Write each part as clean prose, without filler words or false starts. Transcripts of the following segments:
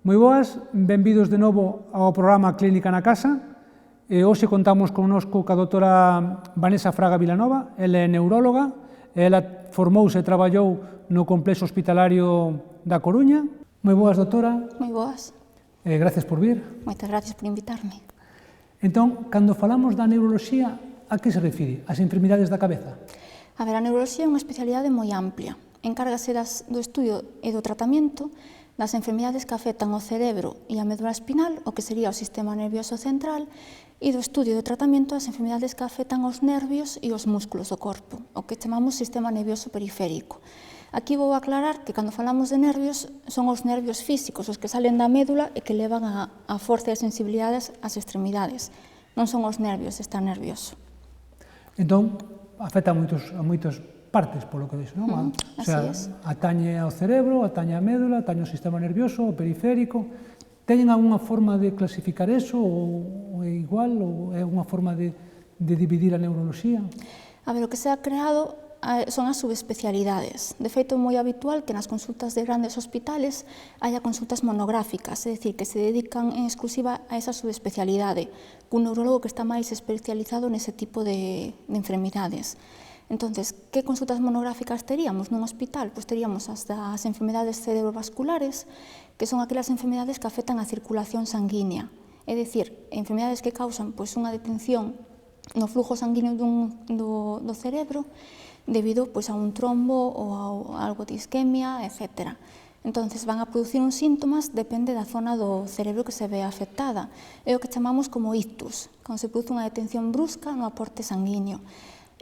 Moi boas, benvidos de novo ao programa Clínica na Casa. Hoxe contamos connosco ca doutora Vanessa Fraga Vilanova, ela é neuróloga, ela formouse e traballou no complexo hospitalario da Coruña. Moi boas, doutora. Moi boas. Gracias por vir. Moitas gracias por invitarme. Entón, cando falamos da neuroloxía, a que se refire? As enfermidades da cabeza? A ver, a neuroloxía é unha especialidade moi amplia. Encárgase do estudio e do tratamento das enfermidades que afectan o cerebro e a médula espinal, o que sería o sistema nervioso central, e do estudio e do tratamento das enfermidades que afectan os nervios e os músculos do corpo, o que chamamos sistema nervioso periférico. Aquí vou aclarar que cando falamos de nervios, son os nervios físicos, os que salen da médula e que levan a forza e a sensibilidades ás extremidades. Non son os nervios de estar nervioso. Entón, afecta a moitas partes, polo que vexo, non? O sea, atañe ao cerebro, atañe a médula, atañe ao sistema nervioso, ao periférico. Teñen algunha forma de clasificar eso, ou é igual, ou é unha forma de dividir a neuroloxía? A ver, o que se ha creado son as subespecialidades. De feito, é moi habitual que nas consultas de grandes hospitales haya consultas monográficas, é dicir, que se dedican en exclusiva a esa subespecialidade, cun neurólogo que está máis especializado nese tipo de enfermidades. Entonces, que consultas monográficas teríamos nun hospital? Pois teríamos as das enfermedades cerebrovasculares, que son aquelas enfermedades que afectan a circulación sanguínea, é dicir, enfermedades que causan unha detención no flujo sanguíneo do cerebro debido a un trombo ou a algo de isquemia, etc. Entonces, van a producir uns síntomas, depende da zona do cerebro que se ve afectada. É o que chamamos como ictus, cando se produce unha detención brusca no aporte sanguíneo.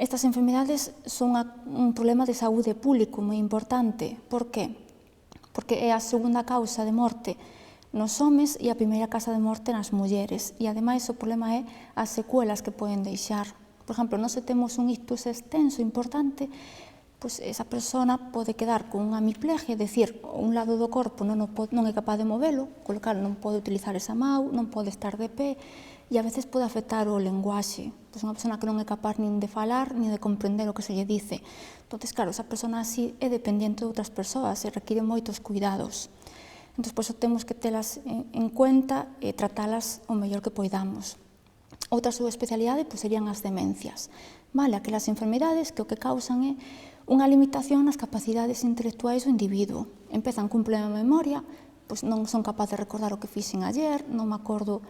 Estas enfermidades son un problema de saúde público moi importante. Por qué? Porque é a segunda causa de morte nos homes e a primeira causa de morte nas mulleres. E, ademais, o problema é as secuelas que poden deixar. Por exemplo, non se temos un ictus extenso importante, pois esa persona pode quedar con unha hemiplegia, é dicir, un lado do corpo non é capaz de movelo, con lo cal non pode utilizar esa mau, non pode estar de pé, e a veces pode afectar o lenguaxe. Pois unha persona que non é capaz nin de falar, nin de comprender o que se lle dice. Entón, claro, esa persona así é dependiente de outras persoas e require moitos cuidados. Entón, por iso temos que telas en cuenta e tratalas o mellor que poidamos. Outra subespecialidade serían as demencias. Aquelas enfermidades que o que causan é unha limitación nas capacidades intelectuais do individuo. Empezan cun problema de memoria, pois non son capaz de recordar o que fixen ayer, non me acordo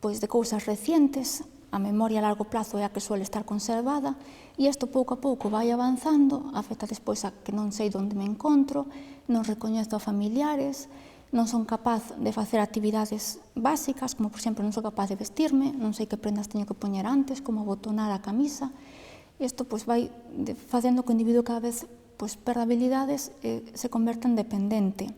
de cousas recientes, a memoria a largo plazo é a que suele estar conservada, e isto pouco a pouco vai avanzando, afecta despois a que non sei onde me encontro, non recoñezo a familiares, non son capaz de facer actividades básicas, como, por exemplo, non sou capaz de vestirme, non sei que prendas teño que poñer antes, como abotonar a camisa. Isto vai facendo que o individuo cada vez perda habilidades e se converta en dependente.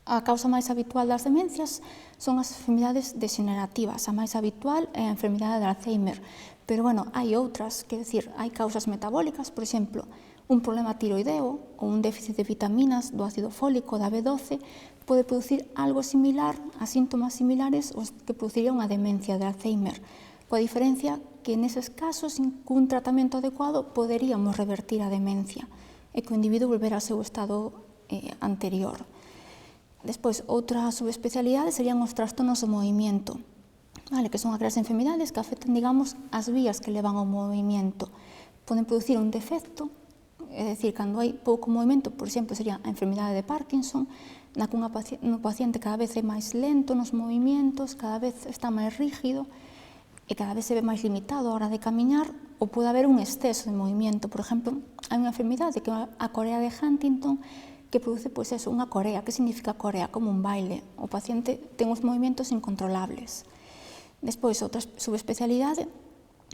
A causa máis habitual das demencias son as enfermidades degenerativas. A máis habitual é a enfermidade de Alzheimer. Pero, hai outras, quer dicir, hai causas metabólicas, por exemplo, un problema tiroideo ou un déficit de vitaminas, do ácido fólico, da B12, pode producir algo similar, a síntomas similares aos que produciría unha demencia de Alzheimer. Coa diferencia que neses casos, cun tratamento adecuado, poderíamos revertir a demencia e que o individuo volver ao seu estado anterior. Despois, outra subespecialidade serían os trastornos do movimento, que son aquelas enfermidades que afectan, digamos, as vías que levan ao movimento. Poden producir un defecto, é dicir, cando hai pouco movimento, por exemplo, sería a enfermidade de Parkinson, na que o paciente cada vez é máis lento nos movimentos, cada vez está máis rígido e cada vez se ve máis limitado a hora de camiñar, ou pode haber un exceso de movimento. Por exemplo, hai unha enfermidade que é a corea de Huntington, que produce unha corea. Que significa corea? Como un baile. O paciente ten os movimentos incontrolables. Despois, outra subespecialidade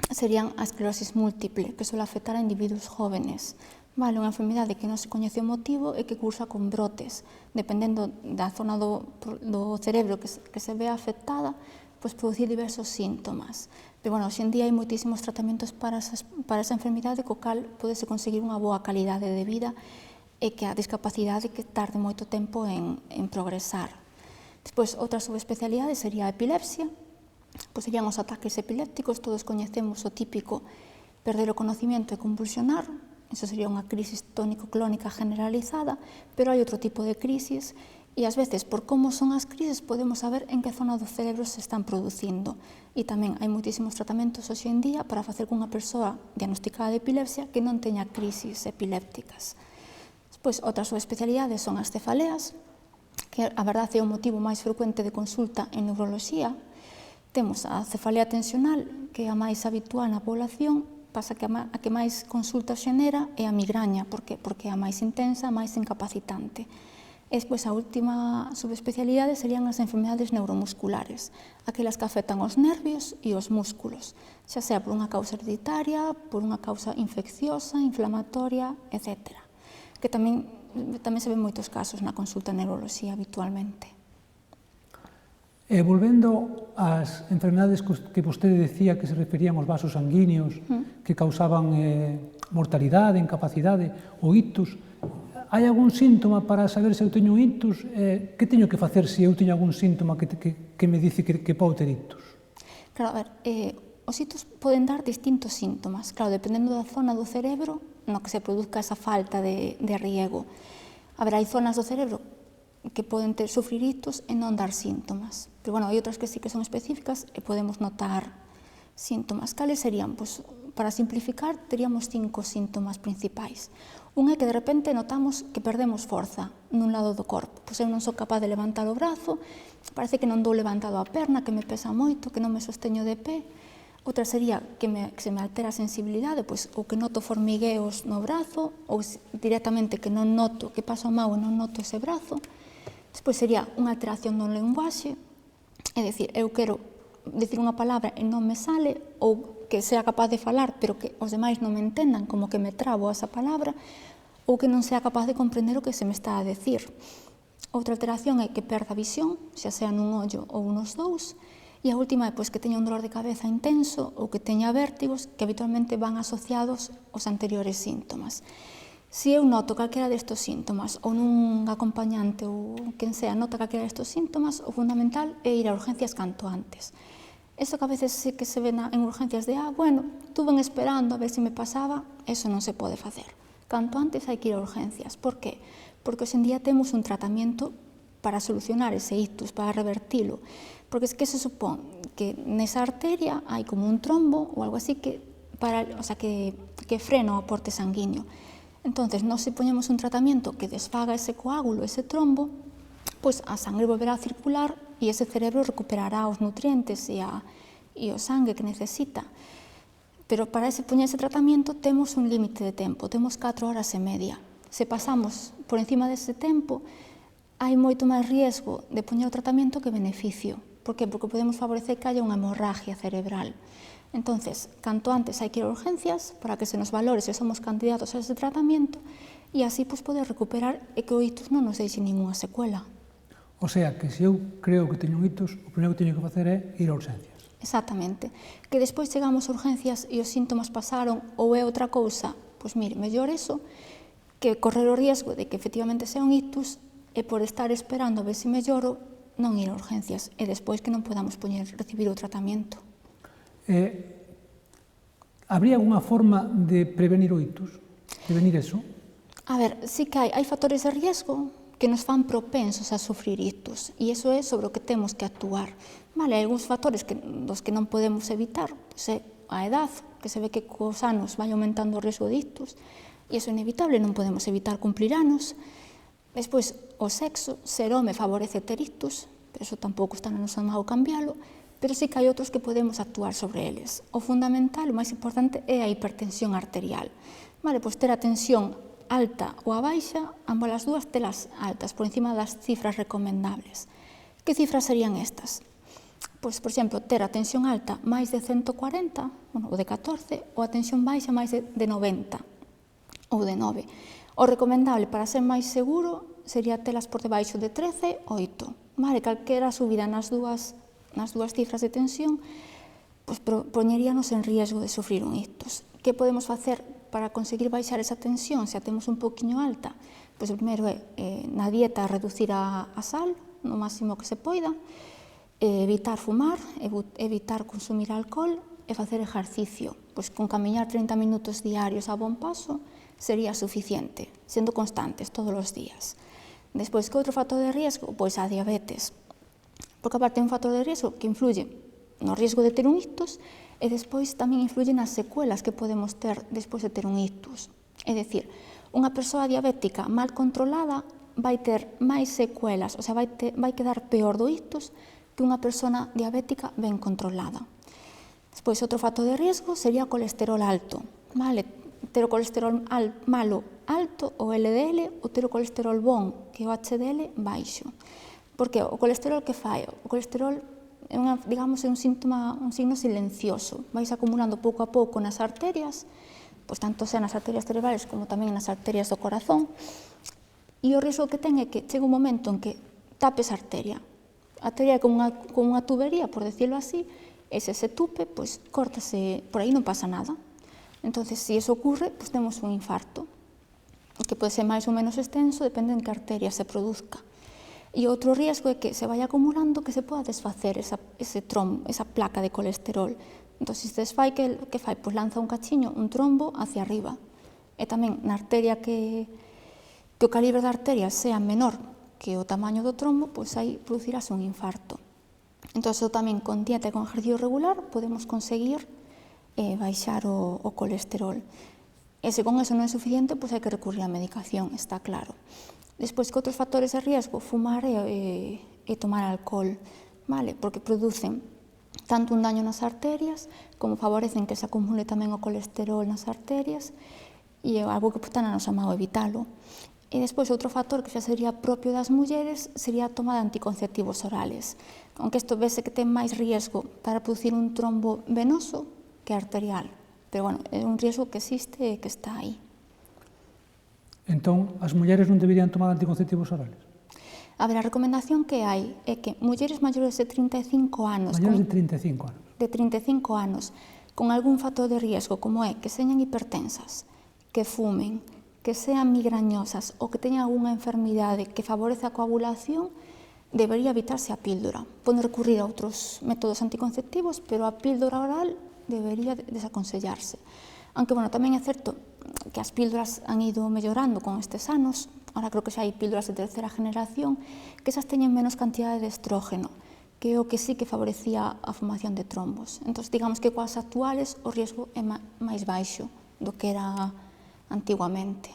serían a esclerosis múltiple, que suele afectar a individuos jóvenes. Unha enfermidade que non se coñece o motivo e que cursa con brotes. Dependendo da zona do cerebro que se ve afectada, producir diversos síntomas. Pero, hoxe en día hai moitísimos tratamentos para esa enfermidade, co cal podese conseguir unha boa calidade de vida e que a discapacidade que tarde moito tempo en progresar. Despois, outra subespecialidade sería a epilepsia, serían os ataques epilépticos. Todos coñecemos o típico perder o conocimiento e convulsionar, Eso sería unha crisis tónico-clónica generalizada, pero hai outro tipo de crisis E ás veces, por como son as crises, podemos saber en que zona do cerebro se están producindo. E tamén hai moitísimos tratamentos hoxe en día para facer con unha persoa diagnosticada de epilepsia que non teña crisis epilépticas. Despois, outras subespecialidades son as cefaleas, que a verdade é o motivo máis frecuente de consulta en neuroloxía. Temos a cefalea tensional, que é a máis habitual na población, pasa que a que máis consulta xenera é a migraña, porque é a máis intensa, a máis incapacitante. E despois, a última subespecialidade serían as enfermedades neuromusculares, aquelas que afectan os nervios e os músculos, xa sea por unha causa hereditaria, por unha causa infecciosa, inflamatoria, etc. Que tamén se ven moitos casos na consulta de neuroloxía habitualmente. Volvendo ás enfermedades que vostede decía que se referían aos vasos sanguíneos, que causaban mortalidade, incapacidade, o ictus, hai algún síntoma para saber se eu teño un ictus? Que teño que facer se eu teño algún síntoma que me dice que podo ter ictus? Claro, a ver, os ictus poden dar distintos síntomas, claro, dependendo da zona do cerebro no que se produzca esa falta de riego. A ver, hai zonas do cerebro que poden sufrir ictus e non dar síntomas, pero, bueno, hai outras que sí que son específicas e podemos notar síntomas. Cales serían? Pois, para simplificar, teríamos 5 síntomas principais. Un é que de repente notamos que perdemos forza nun lado do corpo. Pois eu non sou capaz de levantar o brazo, parece que non dou levantado a perna, que me pesa moito, que non me sosteño de pé. Outra sería que se me altera a sensibilidade, pois ou que noto formigueos no brazo, ou directamente que non noto, que paso a mão e non noto ese brazo. Despois sería unha alteración no lenguaxe, é dicir, eu quero dicir unha palabra e non me sale, ou que sea capaz de falar, pero que os demais non me entendan, como que me trabo a esa palabra, ou que non sea capaz de comprender o que se me está a decir. Outra alteración é que perda a visión, xa sea nun ollo ou nos dous, e a última é que teña un dolor de cabeza intenso ou que teña vértigos que habitualmente van asociados aos anteriores síntomas. Se eu noto calquera destes síntomas ou nun acompañante ou quen sea nota calquera destes síntomas, o fundamental é ir a urgencias canto antes. Eso que a veces sí que se ve en urgencias de, bueno, estuve esperando a ver se me pasaba, eso non se pode facer. Canto antes hai que ir a urgencias. Por qué? Porque hoxe en día temos un tratamento para solucionar ese ictus, para revertilo. Porque es que se supón que nesa arteria hai como un trombo ou algo así que frena o aporte sanguíneo. Entonces, nós se poñemos un tratamento que desfaga ese coágulo, ese trombo, pois a sangre volverá a circular e ese cerebro recuperará os nutrientes e o sangue que necesita. Pero para poñer ese tratamento temos un límite de tempo, temos 4 horas e media. Se pasamos por encima dese tempo, hai moito máis riesgo de poñer o tratamento que beneficio. Por que? Porque podemos favorecer que haya unha hemorragia cerebral. Entonces, canto antes hai que ir a urgencias para que se nos valore se somos candidatos a ese tratamento e así poder recuperar e que o ictus non nos deixe ninguna secuela. O sea, que se eu creo que teño un ictus, o primeiro que teño que facer é ir a urgencias. Exactamente. Que despois chegamos a urgencias e os síntomas pasaron ou é outra cousa, pois mire, mellor eso que correr o riesgo de que efectivamente sea un ictus e por estar esperando a ver se melloro, non ir a urgencias e despois que non podamos recibir o tratamento. Habría alguna forma de prevenir o ictus? Prevenir eso? A ver, sí que hai factores de riesgo que nos fan propensos a sufrir ictus e iso é sobre o que temos que actuar. Vale, hai algúns factores dos que non podemos evitar, pois é a edad, que se ve que cos anos vai aumentando o riesgo de ictus e iso é inevitable, non podemos evitar cumplir anos. Despois, o sexo, ser home favorece ter ictus, pero iso tampouco está na nosa mão cambiálo, pero sí que hai outros que podemos actuar sobre eles. O fundamental, o máis importante, é a hipertensión arterial. Vale, pois ter a tensión alta ou a baixa, ambas as dúas telas altas, por encima das cifras recomendables. Que cifras serían estas? Pois, por exemplo, ter a tensión alta máis de 140, ou de 14, ou a tensión baixa máis de 90, ou de 9. O recomendable para ser máis seguro sería telas por debaixo de 13, 8. Vale, calquera subida nas dúas cifras de tensión, pois poñeríanos en riesgo de sufrir un ictus. Que podemos facer para conseguir baixar esa tensión, se a temos un poquinho alta? Pois o primeiro é, na dieta, reducir a sal, no máximo que se poida, evitar fumar, evitar consumir alcohol e facer exercicio. Pois con camiñar 30 minutos diarios a bon paso sería suficiente, sendo constantes todos os días. Despois, que outro factor de riesgo? Pois a diabetes, porque aparte é un factor de riesgo que influye no riesgo de ter un ictus e despois tamén influye nas secuelas que podemos ter despois de ter un ictus. É dicir, unha persoa diabética mal controlada vai ter máis secuelas, o sea, vai quedar peor do ictus que unha persona diabética ben controlada. Despois, outro factor de riesgo sería o colesterol alto, vale? Ter o colesterol malo alto, o LDL, ou ter o colesterol bon, que é o HDL, baixo. Porque o colesterol que fai? O colesterol é un signo silencioso, vais acumulando pouco a pouco nas arterias, pois tanto sea nas arterias cerebrales como tamén nas arterias do corazón, e o risco que ten é que chega un momento en que tapes a arteria. A arteria é como unha tubería, por decirlo así, e se tupe, pois córtase, por aí non pasa nada. Entonces, se iso ocurre, pois temos un infarto, que pode ser máis ou menos extenso, depende en que arteria se produzca. E outro riesgo é que se vai acumulando que se poda desfacer esa placa de colesterol. Entón, se desfai, que fai? Pois lanza un cachiño, un trombo hacia arriba. E tamén na arteria que o calibre da arteria sea menor que o tamaño do trombo, pois aí producirase un infarto. Entón, tamén con dieta e con ejercicio regular podemos conseguir baixar o colesterol. E se con eso non é suficiente, pois hai que recurrir á medicación, está claro. Despois, que outros factores de riesgo? Fumar e tomar alcohol, vale? Porque producen tanto un daño nas arterias, como favorecen que se acumule tamén o colesterol nas arterias, e é algo que está na nosa mão evitalo. E despois, outro factor que xa sería propio das mulleres sería a toma de anticonceptivos orales. Aunque isto vese que ten máis riesgo para producir un trombo venoso que arterial. Pero, bueno, é un riesgo que existe e que está aí. Entón, as mulleres non deberían tomar anticonceptivos orales? A ver, a recomendación que hai é que mulleres maiores de 35 anos... Maiores de 35 anos. De 35 anos, con algún factor de riesgo, como é que señan hipertensas, que fumen, que sean migrañosas ou que teñan algunha enfermidade que favorece a coagulación, debería evitarse a píldora. Poden recurrir a outros métodos anticonceptivos, pero a píldora oral debería desaconsellarse. Aunque, bueno, tamén é certo que as píldoras han ido mellorando con estes anos, ahora creo que xa hai píldoras de terceira generación, que esas teñen menos cantidade de estrógeno, que é o que sí que favorecía a formación de trombos. Entón, digamos que coas actuales o riesgo é máis baixo do que era antiguamente.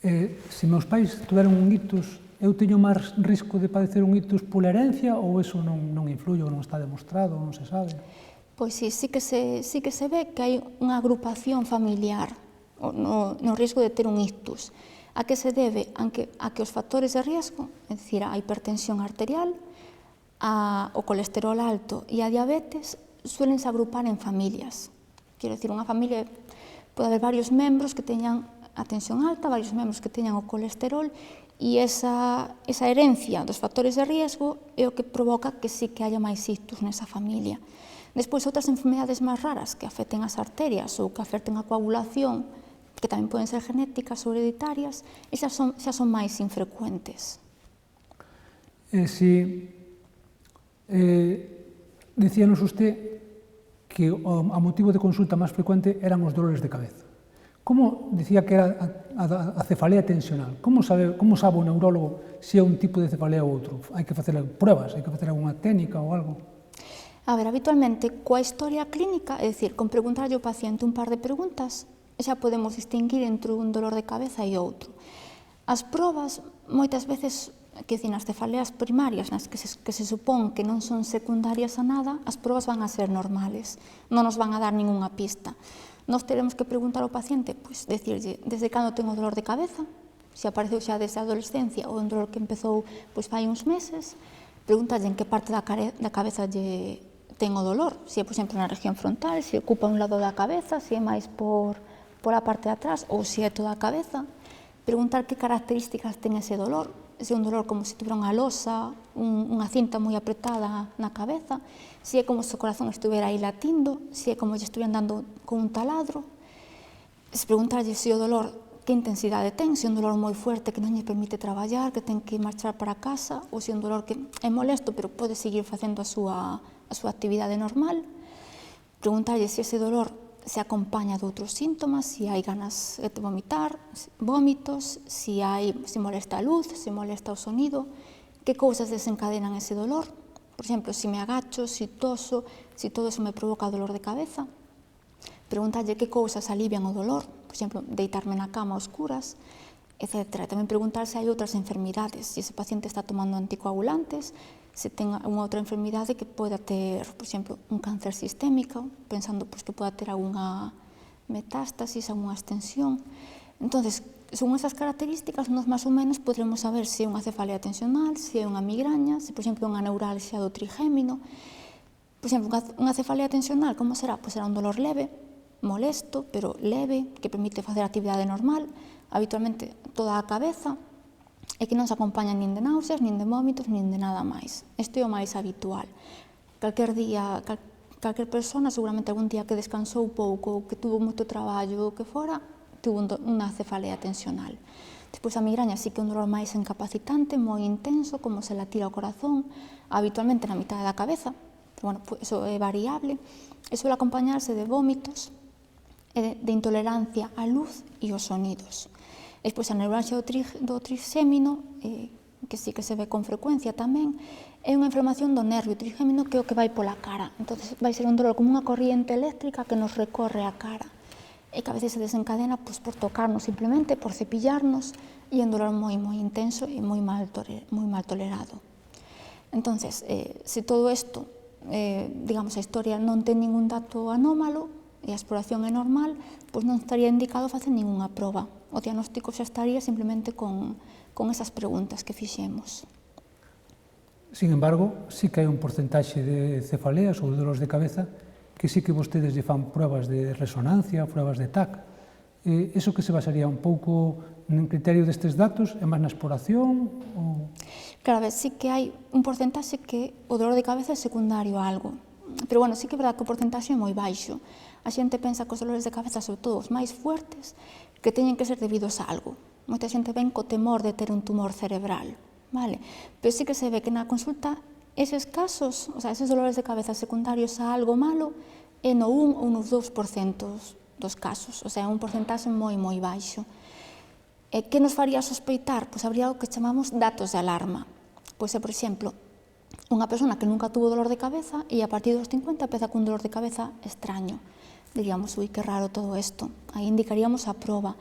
Se meus pais tuveron un ictus, eu teño máis risco de padecer un ictus pola herencia ou eso non influye ou non está demostrado ou non se sabe? Pois sí que se ve que hai unha agrupación familiar no risco de ter un ictus. A que se debe? A que os factores de riesgo, é dicir, a hipertensión arterial, o colesterol alto e a diabetes, suelense agrupar en familias. Quero dicir, unha familia pode haber varios membros que teñan a tensión alta, varios membros que teñan o colesterol, e esa herencia dos factores de riesgo é o que provoca que sí que haya máis ictus nesa familia. Despois, outras enfermedades máis raras que afecten as arterias ou que afecten a coagulación, que tamén poden ser genéticas ou hereditarias, esas xa son máis infrecuentes. Dicíanos usted que o motivo de consulta máis frecuente eran os dolores de cabeza. Como dicía que era a cefalea tensional? Como sabe o neurólogo se é un tipo de cefalea ou outro? Hai que facer pruebas, hai que facer algunha técnica ou algo? A ver, habitualmente, coa historia clínica, é dicir, con preguntarlle ao paciente un par de preguntas, xa podemos distinguir entre un dolor de cabeza e outro. As probas, moitas veces, nas cefaleas primarias, nas que se supón que non son secundarias a nada, as probas van a ser normales, non nos van a dar ningunha pista. Nós teremos que preguntar ao paciente, pois, decirlle, desde cando ten o dolor de cabeza, se apareceu xa desde a adolescencia ou un dolor que empezou fai uns meses, preguntarlle en que parte da cabeza lle ten o dolor, se é, por exemplo, na región frontal, se ocupa un lado da cabeza, se é máis por a parte de atrás ou se é toda a cabeza, preguntar que características ten ese dolor, se é un dolor como se tivera unha losa, unha cinta moi apretada na cabeza, se é como se o corazón estuvera aí latindo, se é como se estuvieran dando con un taladro, se preguntarlle se o dolor que intensidade ten, se é un dolor moi fuerte que non lle permite traballar, que ten que marchar para casa, ou se é un dolor que é molesto pero pode seguir facendo a súa actividade normal, preguntarlle se ese dolor se acompaña de outros síntomas, se hai ganas de vomitar, vómitos, se molesta a luz, se molesta o sonido, que cousas desencadenan ese dolor. Por exemplo, se me agacho, se toso, se todo eso me provoca dolor de cabeza. Preguntarlle que cousas alivian o dolor, por exemplo, deitarme na cama a oscuras, etc. Tamén preguntar se hai outras enfermidades, se ese paciente está tomando anticoagulantes, se ten unha outra enfermidade que poda ter, por exemplo, un cáncer sistémico, pensando que poda ter algunha metástasis, algunha extensión. Entonces, según esas características, nós máis ou menos podremos saber se é unha cefalea tensional, se é unha migraña, se, por exemplo, é unha neuralgia do trigémino. Por exemplo, unha cefalea tensional, como será? Pois será un dolor leve, molesto, pero leve, que permite facer actividade normal, habitualmente toda a cabeza, e que non se acompaña nin de náuseas, nin de vómitos, nin de nada máis. Isto é o máis habitual. Calquer persona, seguramente algún día que descansou pouco, que tuvo moito traballo, o que fora, tuvo unha cefalea tensional. Despois a migraña sí que é un dolor máis incapacitante, moi intenso, como se latira o corazón, habitualmente na mitad da cabeza. Bueno, pues eso é variable. E suele acompañarse de vómitos, de intolerancia á luz e aos sonidos. Despois a neuralgia do trixémino, que sí que se ve con frecuencia tamén, é unha inflamación do nervio trigémino que é o que vai pola cara. Entón vai ser un dolor como unha corriente eléctrica que nos recorre a cara e que a veces se desencadena por tocarnos simplemente, por cepillarnos, e é un dolor moi intenso e moi mal tolerado. Entón, se todo isto, digamos, a historia non ten ningún dato anómalo e a exploración é normal, pois non estaría indicado facer ningunha proba. O diagnóstico xa estaría simplemente con esas preguntas que fixemos. Sin embargo, sí que hai un porcentaxe de cefaleas ou de dolores de cabeza que sí que vostedes lle fan pruebas de resonancia, pruebas de TAC. Iso que se basaría un pouco no criterio destes datos, é máis na exploración? Claro, sí que hai un porcentaxe que o dolor de cabeza é secundario a algo. Pero, bueno, sí que é verdad que o porcentaxe é moi baixo. A xente pensa que os dolores de cabeza, sobre todo os máis fuertes, que teñen que ser debidos a algo. Moita xente ven co temor de ter un tumor cerebral, vale? Pero sí que se ve que na consulta eses casos, o sea, eses dolores de cabeza secundarios a algo malo, é no 1 ou no 2% dos casos, o sea, é un porcentaxe moi baixo. E que nos faría sospeitar? Pois habría o que chamamos datos de alarma. Pois é, por exemplo, unha persona que nunca tuvo dolor de cabeza e a partir dos 50 empeza cun dolor de cabeza extraño. Diríamos, ui, que raro todo isto. Aí indicaríamos a proba.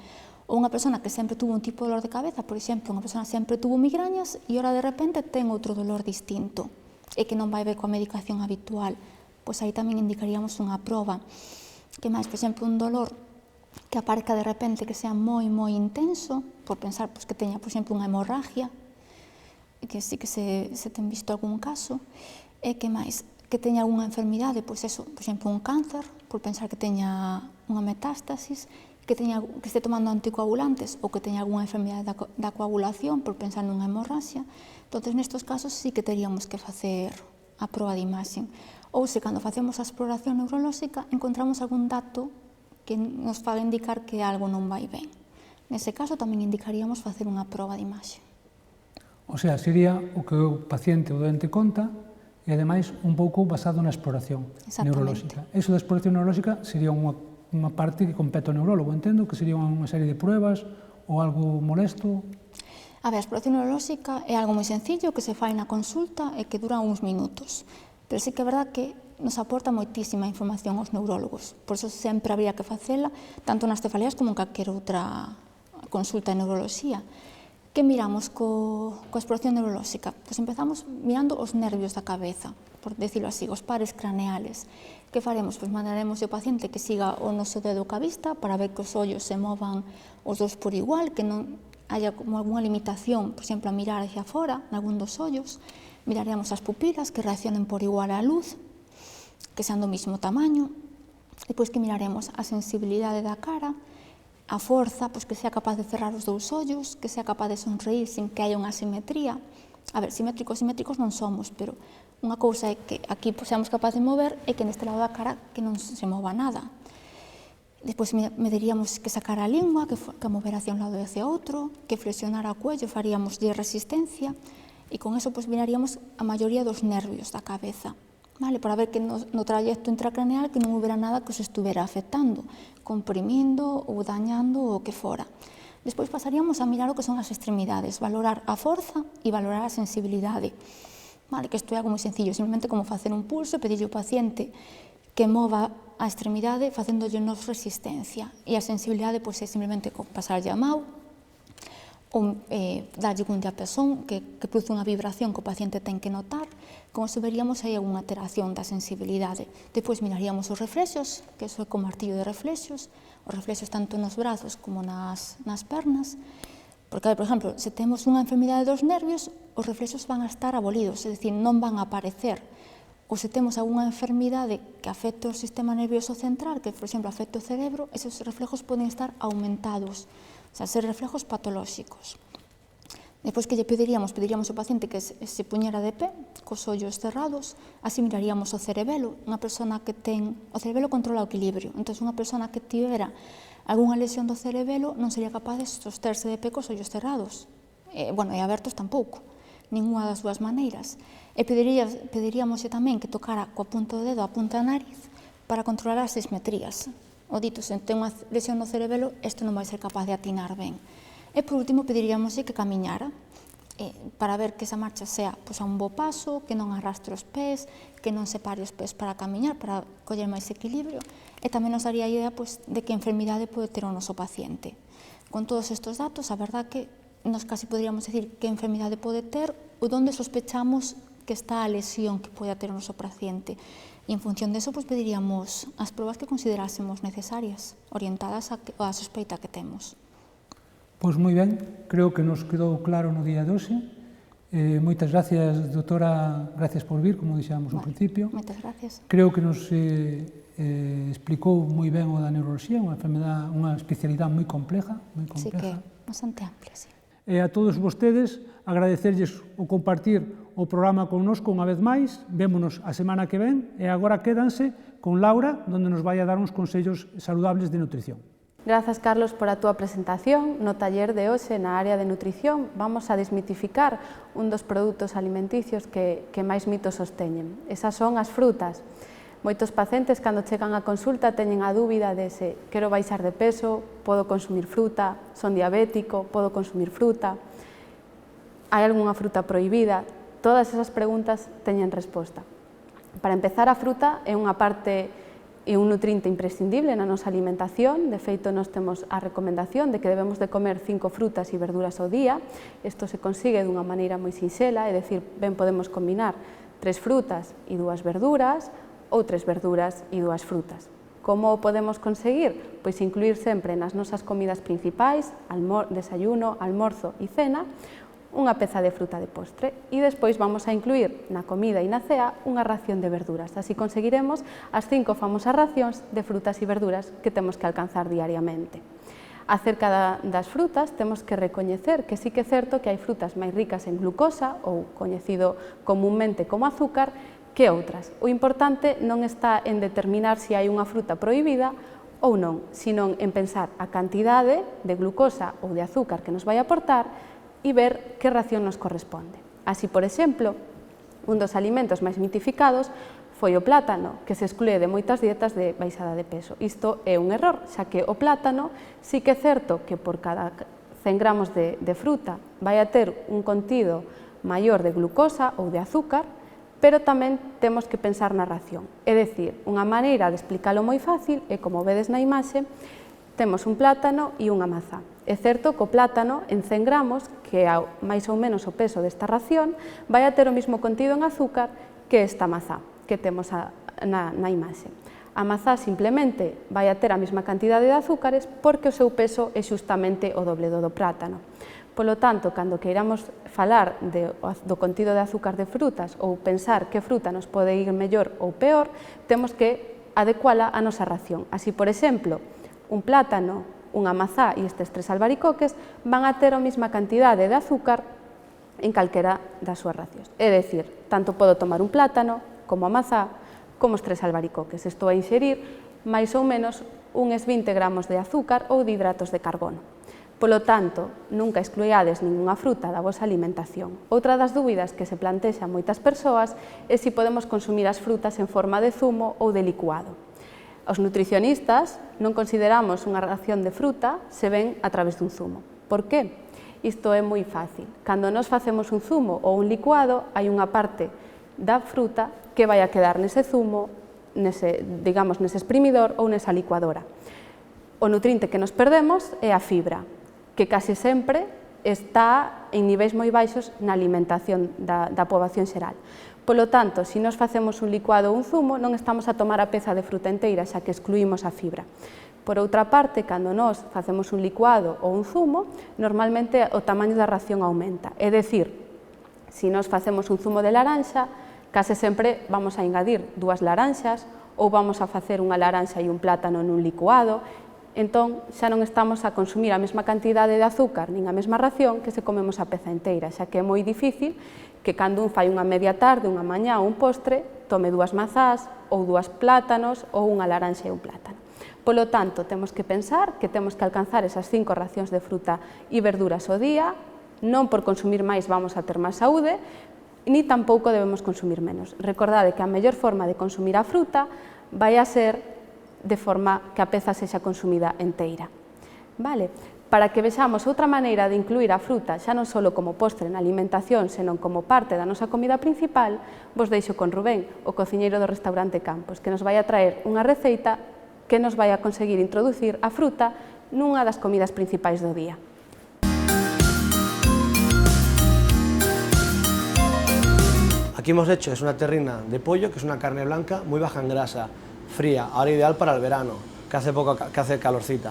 Ou unha persona que sempre tuvo un tipo de dolor de cabeza, por exemplo, unha persona sempre tuvo migrañas e ora de repente ten outro dolor distinto e que non vai ver coa medicación habitual. Pois aí tamén indicaríamos unha proba. Que máis, por exemplo, un dolor que aparezca de repente que sea moi intenso, por pensar que teña, por exemplo, unha hemorragia, que sí que se ten visto algún caso, e que máis, que teña algunha enfermidade, pois eso, por exemplo, un cáncer, por pensar que teña unha metástasis, que este tomando anticoagulantes ou que teña algunha enfermidade da coagulación, por pensar nunha hemorragia. Entón, nestes casos sí que teríamos que facer a proba de imaxe. Ou se, cando facemos a exploración neurolóxica, encontramos algún dato que nos faga indicar que algo non vai ben. Nese caso, tamén indicaríamos facer unha proba de imaxe. O sea, sería o que o paciente, o doente, conta, e, ademais, un pouco basado na exploración neurolóxica. Iso da exploración neurolóxica sería unha parte que compete ao neurólogo, entendo, que sería unha serie de pruebas ou algo molesto. A ver, a exploración neurolóxica é algo moi sencillo que se fai na consulta e que dura uns minutos. Pero sí que é verdad que nos aporta moitísima información aos neurólogos. Por iso sempre habría que facela, tanto nas cefaleas como en calquer outra consulta de neuroloxía. Que miramos coa exploración neurolóxica? Pois empezamos mirando os nervios da cabeza, por decirlo así, os pares craneales. Que faremos? Pois mandaremos ao paciente que siga o noso dedo ca vista para ver que os ollos se movan os dous por igual, que non haya como algunha limitación, por exemplo, a mirar hacia fora, nalgún dos ollos. Miraremos as pupilas que reaccionen por igual á luz, que sean do mesmo tamaño. Depois que miraremos a sensibilidade da cara, a forza, pois que sea capaz de cerrar os dous ollos, que sea capaz de sonreír sin que haya unha simetría. A ver, simétricos non somos, pero unha cousa é que aquí seamos capaces de mover e que neste lado da cara que non se mova nada. Despois mediríamos que sacar a lingua, que mover hacia un lado e hacia outro, que flexionar o cuello, faríamos de resistencia, e con eso miraríamos a maioría dos nervios da cabeza. para ver que no trayecto intracraneal que non houbera nada que os estuvera afectando, comprimindo ou dañando o que fora. Despois pasaríamos a mirar o que son as extremidades, valorar a forza e valorar a sensibilidade. Que isto é algo moi sencillo, simplemente como facer un pulso e pedirlle ao paciente que mova a extremidade facéndollenos resistencia. E a sensibilidade é simplemente pasarlle a mão ou darlle un diapasón que produce unha vibración que o paciente ten que notar. Como se veríamos, hai algunha alteración da sensibilidade. Depois miraríamos os reflexos, que iso é como martillo de reflexos, os reflexos tanto nos brazos como nas pernas, porque, por exemplo, se temos unha enfermidade dos nervios, os reflexos van a estar abolidos, é dicir, non van a aparecer. Ou se temos algunha enfermidade que afecte o sistema nervioso central, que, por exemplo, afecte o cerebro, esos reflexos poden estar aumentados, o sea, ser reflexos patolóxicos. Depois que lle pediríamos ao paciente que se puñera de pé, cos ollos cerrados, así miraríamos o cerebelo. Unha persona que ten... O cerebelo controla o equilibrio, entón unha persona que tivera algunha lesión do cerebelo non sería capaz de sosterse de pé cos ollos cerrados. E abertos tampouco, ninguna das dúas maneiras. E pediríamos tamén que tocara coa punta do dedo a punta da nariz para controlar as dismetrías. O dito, se ten unha lesión no cerebelo, isto non vai ser capaz de atinar ben. E, por último, pediríamoslle que camiñara para ver que esa marcha sea a un bo paso, que non arrastre os pés, que non separe os pés para camiñar, para coller máis equilibrio, e tamén nos daría a idea de que enfermidade pode ter o noso paciente. Con todos estes datos, a verdad que nos casi poderíamos decir que enfermidade pode ter ou onde sospechamos que está a lesión que pode ter o noso paciente. E en función deso, pediríamos as probas que considerásemos necesarias, orientadas á sospeita que temos. Pois moi ben, creo que nos quedou claro no día de hoxe. Moitas gracias, doutora, gracias por vir, como dixamos ao principio. Moitas gracias. Creo que nos explicou moi ben o da neuroloxía, unha especialidade moi compleja. Sí, que é bastante amplia, sí. E a todos vostedes, agradecerlles o compartir o programa connosco unha vez máis. Vémonos a semana que ven e agora quédanse con Laura, onde nos vai a dar uns consellos saludables de nutrición. Grazas, Carlos, por a túa presentación. No taller de hoxe, na área de nutrición, vamos a desmitificar un dos produtos alimenticios que máis mitos sosteñen. Esas son as frutas. Moitos pacientes, cando chegan á consulta, teñen a dúbida de se quero baixar de peso, podo consumir fruta, son diabético, podo consumir fruta, hai algunha fruta prohibida. Todas esas preguntas teñen resposta. Para empezar, a fruta é unha parte e un nutriente imprescindible na nosa alimentación. De feito, nós temos a recomendación de que debemos de comer 5 frutas e verduras ao día. Isto se consigue dunha maneira moi sinxela, é dicir, ben podemos combinar 3 frutas e 2 verduras ou 3 verduras e 2 frutas. Como o podemos conseguir? Pois incluir sempre nas nosas comidas principais, desayuno, almorzo e cena, unha peza de fruta de postre e despois vamos a incluir na comida e na cea unha ración de verduras. Así conseguiremos as 5 famosas racións de frutas e verduras que temos que alcanzar diariamente. Acerca das frutas, temos que recoñecer que sí que é certo que hai frutas máis ricas en glucosa, ou coñecido comúnmente como azúcar, que outras. O importante non está en determinar se hai unha fruta prohibida ou non, sino en pensar a cantidade de glucosa ou de azúcar que nos vai aportar e ver que ración nos corresponde. Así, por exemplo, un dos alimentos máis mitificados foi o plátano, que se exclúe de moitas dietas de baixada de peso. Isto é un error, xa que o plátano sí que é certo que por cada 100 gramos de fruta vai a ter un contido maior de glucosa ou de azúcar, pero tamén temos que pensar na ración. É dicir, unha maneira de explicalo moi fácil é, como vedes na imaxe, temos un plátano e unha mazá. É certo que o plátano, en 100 gramos, que é máis ou menos o peso desta ración, vai a ter o mesmo contido en azúcar que esta mazá que temos na imaxe. A mazá simplemente vai a ter a mesma cantidade de azúcares porque o seu peso é xustamente o doble do plátano. Polo tanto, cando queiramos falar do contido de azúcar de frutas ou pensar que fruta nos pode ir mellor ou peor, temos que adecuala a nosa ración. Así, por exemplo, un plátano, unha mazá e estes 3 albaricoques van a ter a mesma cantidade de azúcar en calquera das súas racións. É dicir, tanto podo tomar un plátano como a mazá como os 3 albaricoques. Estou a inxerir máis ou menos uns 20 gramos de azúcar ou de hidratos de carbono. Polo tanto, nunca excluíades ningunha fruta da vosa alimentación. Outra das dúbidas que se plantexan moitas persoas é se podemos consumir as frutas en forma de zumo ou de licuado. Os nutricionistas non consideramos unha ración de fruta se ven a través dun zumo. Por que? Isto é moi fácil. Cando nos facemos un zumo ou un licuado, hai unha parte da fruta que vai a quedar nese zumo, nese exprimidor ou nesa licuadora. O nutriente que nos perdemos é a fibra, que case sempre está en niveis moi baixos na alimentación da poboación xeral. Polo tanto, se nos facemos un licuado ou un zumo, non estamos a tomar a peza de fruta inteira, xa que excluímos a fibra. Por outra parte, cando nos facemos un licuado ou un zumo, normalmente o tamaño da ración aumenta. É dicir, se nos facemos un zumo de laranxa, case sempre vamos a engadir 2 laranxas ou vamos a facer unha laranxa e un plátano nun licuado. Entón, xa non estamos a consumir a mesma cantidade de azúcar nin a mesma ración que se comemos a peza inteira, xa que é moi difícil que cando un fai unha media tarde, unha mañá ou un postre, tome 2 mazás ou 2 plátanos ou unha laranxa e un plátano. Polo tanto, temos que pensar que temos que alcanzar esas 5 racións de fruta e verduras ao día, non por consumir máis vamos a ter máis saúde, ni tampouco debemos consumir menos. Recordade que a mellor forma de consumir a fruta vai a ser de forma que a peza sexa consumida enteira. Para que vexamos outra maneira de incluir a fruta xa non só como postre na alimentación, senón como parte da nosa comida principal, vos deixo con Rubén, o cociñeiro do restaurante Campos, que nos vai a traer unha receita que nos vai a conseguir introducir a fruta nunha das comidas principais do día. Aquí hemos hecho es una terrina de pollo, que es una carne blanca muy baja en grasa, fría, ahora ideal para el verano, que hace calorcita.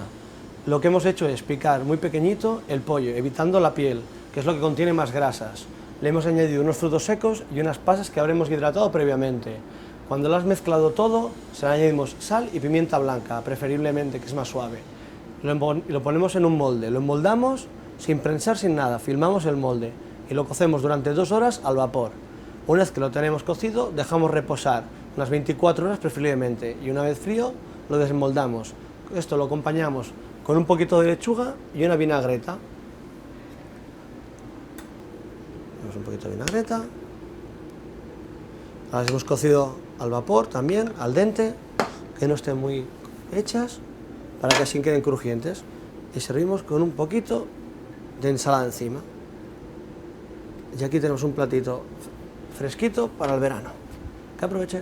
Lo que hemos hecho es picar muy pequeñito el pollo, evitando la piel, que es lo que contiene más grasas. Le hemos añadido unos frutos secos y unas pasas que habremos hidratado previamente. Cuando lo has mezclado todo, se le añadimos sal y pimienta blanca, preferiblemente, que es más suave. Lo ponemos en un molde, lo enmoldamos sin prensar, sin nada, filmamos el molde y lo cocemos durante 2 horas al vapor. Una vez que lo tenemos cocido, dejamos reposar unas 24 horas preferiblemente y una vez frío lo desmoldamos. Esto lo acompañamos con un poquito de lechuga y una vinagreta. Ponemos un poquito de vinagreta. Las hemos cocido al vapor también, al dente, que no estén muy hechas, para que así queden crujientes. Y servimos con un poquito de ensalada encima. Y aquí tenemos un platito fresquito para el verano. Que aproveche.